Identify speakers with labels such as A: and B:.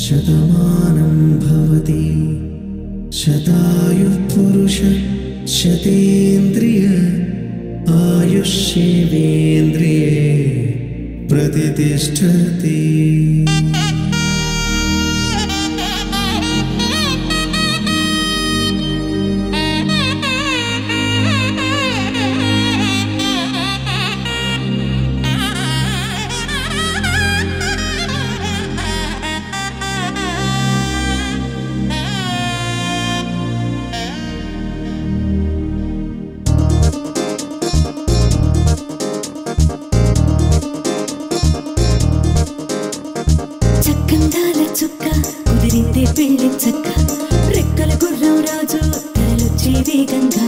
A: शतमानं भवति शतायुः पुरुष शतेन्द्रिय आयुष्येवेन्द्रिये प्रतिष्ठति।
B: చక్కందాల చుక్క కుదిరిందే పెళ్లి చక్క రెక్కల గుర్రం రాజు తరలొచ్చే వేగంగా